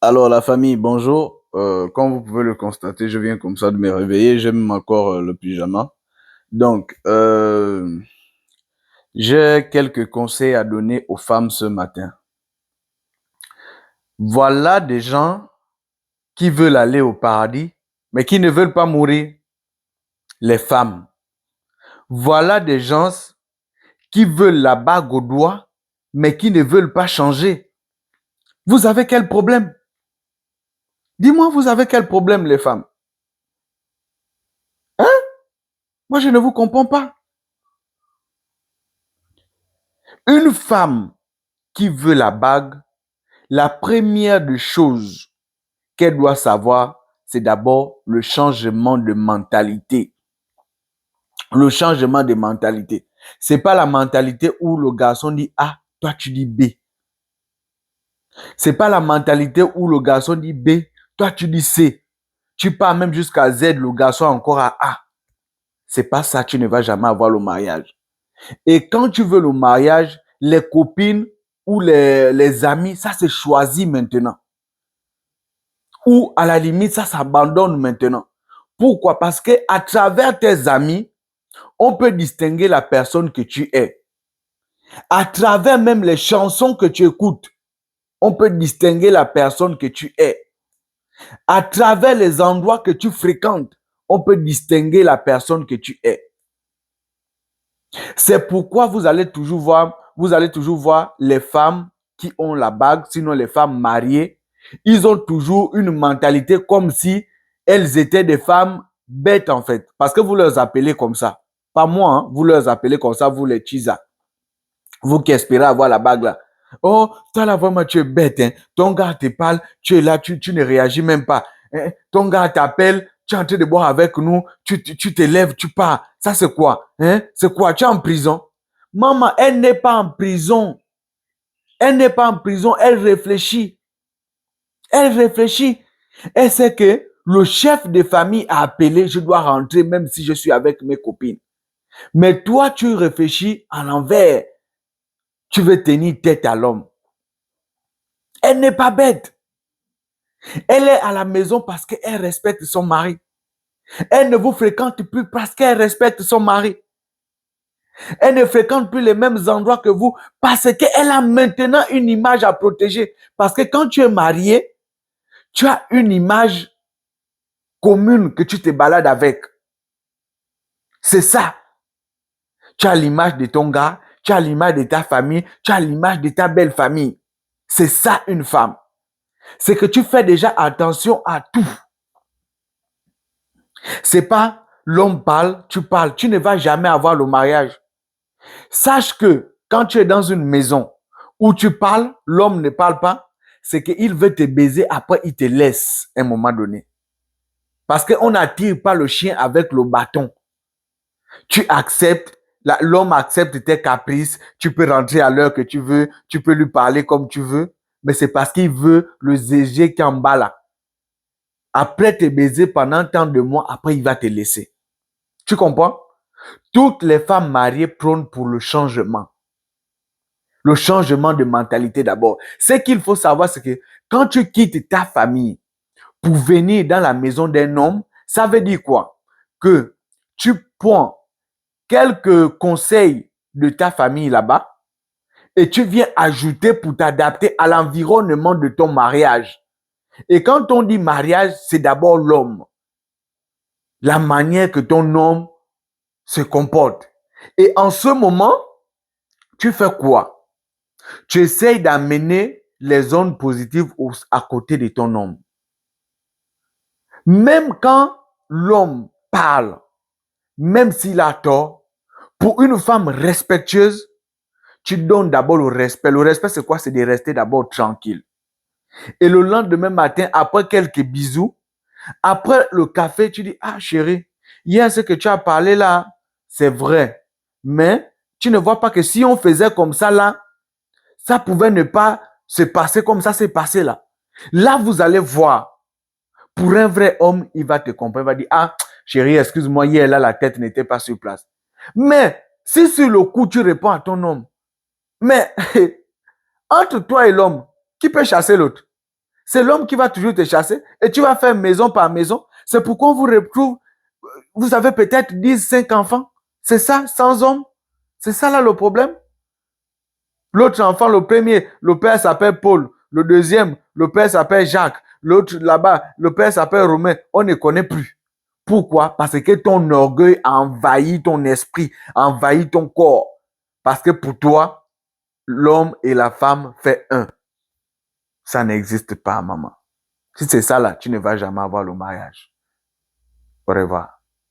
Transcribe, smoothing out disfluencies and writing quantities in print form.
Alors, la famille, bonjour. Comme vous pouvez le constater, je viens comme ça de me réveiller. J'aime encore le pyjama. Donc, j'ai quelques conseils à donner aux femmes ce matin. Voilà des gens qui veulent aller au paradis, mais qui ne veulent pas mourir. Les femmes. Voilà des gens qui veulent la bague au doigt, mais qui ne veulent pas changer. Vous avez quel problème? Dis-moi, vous avez quel problème, les femmes? Hein? Moi, je ne vous comprends pas. Une femme qui veut la bague, la première des choses qu'elle doit savoir, c'est d'abord le changement de mentalité. Le changement de mentalité. C'est pas la mentalité où le garçon dit A, toi tu dis B. C'est pas la mentalité où le garçon dit B, toi tu dis C. Tu pars même jusqu'à Z, le garçon encore à A. C'est pas ça, tu ne vas jamais avoir le mariage. Et quand tu veux le mariage, les copines ou les amis, ça c'est choisi maintenant. Ou à la limite, ça s'abandonne maintenant. Pourquoi? Parce que à travers tes amis, on peut distinguer la personne que tu es. À travers même les chansons que tu écoutes, on peut distinguer la personne que tu es. À travers les endroits que tu fréquentes, on peut distinguer la personne que tu es. C'est pourquoi vous allez toujours voir les femmes qui ont la bague, sinon les femmes mariées, ils ont toujours une mentalité comme si elles étaient des femmes bêtes en fait. Parce que vous leur appelez comme ça. Pas moi, hein, vous leur appelez comme ça, vous les chisa. Vous qui espérez avoir la bague là. Oh, toi là vraiment tu es bête. Hein. Ton gars te parle, tu es là, tu ne réagis même pas. Hein. Ton gars t'appelle, tu es en train de boire avec nous, tu te lèves, tu pars. Ça c'est quoi? Hein? C'est quoi? Tu es en prison? Maman, elle n'est pas en prison. Elle n'est pas en prison, elle réfléchit. Elle réfléchit. Elle sait que le chef de famille a appelé, je dois rentrer même si je suis avec mes copines. Mais toi, tu réfléchis à l'envers. Tu veux tenir tête à l'homme. Elle n'est pas bête. Elle est à la maison parce qu'elle respecte son mari. Elle ne vous fréquente plus parce qu'elle respecte son mari. Elle ne fréquente plus les mêmes endroits que vous parce qu'elle a maintenant une image à protéger. Parce que quand tu es marié, tu as une image commune que tu te balades avec. C'est ça. Tu as l'image de ton gars, tu as l'image de ta famille, tu as l'image de ta belle famille. C'est ça une femme. C'est que tu fais déjà attention à tout. C'est pas l'homme parle, tu ne vas jamais avoir le mariage. Sache que quand tu es dans une maison où tu parles, l'homme ne parle pas, c'est qu'il veut te baiser, après il te laisse à un moment donné. Parce qu'on n'attire pas le chien avec le bâton. Tu acceptes, l'homme accepte tes caprices, tu peux rentrer à l'heure que tu veux, tu peux lui parler comme tu veux, mais c'est parce qu'il veut le zéger qui est en bas là. Après te baiser pendant tant de mois, après il va te laisser. Tu comprends? Toutes les femmes mariées prônent pour le changement. Le changement de mentalité d'abord. Ce qu'il faut savoir, c'est que quand tu quittes ta famille pour venir dans la maison d'un homme, ça veut dire quoi? Que tu prends quelques conseils de ta famille là-bas et tu viens ajouter pour t'adapter à l'environnement de ton mariage. Et quand on dit mariage, c'est d'abord l'homme. La manière que ton homme se comporte. Et en ce moment, tu fais quoi? Tu essayes d'amener les zones positives à côté de ton homme. Même quand l'homme parle, même s'il a tort, pour une femme respectueuse, tu donnes d'abord le respect. Le respect, c'est quoi? C'est de rester d'abord tranquille. Et le lendemain matin, après quelques bisous, après le café, tu dis, ah chérie, hier ce que tu as parlé là, c'est vrai. Mais tu ne vois pas que si on faisait comme ça là, ça pouvait ne pas se passer comme ça s'est passé là. Là, vous allez voir. Pour un vrai homme, il va te comprendre. Il va dire, ah, chérie, excuse-moi, hier là, la tête n'était pas sur place. Mais si sur le coup, tu réponds à ton homme, mais entre toi et l'homme, qui peut chasser l'autre? C'est l'homme qui va toujours te chasser et tu vas faire maison par maison. C'est pourquoi on vous retrouve, vous avez peut-être 10, 5 enfants. C'est ça, sans homme. C'est ça là le problème. L'autre enfant, le premier, le père s'appelle Paul. Le deuxième, le père s'appelle Jacques. L'autre là-bas, le père s'appelle Romain. On ne connaît plus. Pourquoi? Parce que ton orgueil envahit ton esprit, envahit ton corps. Parce que pour toi, l'homme et la femme fait un. Ça n'existe pas, maman. Si c'est ça là, tu ne vas jamais avoir le mariage. Au revoir.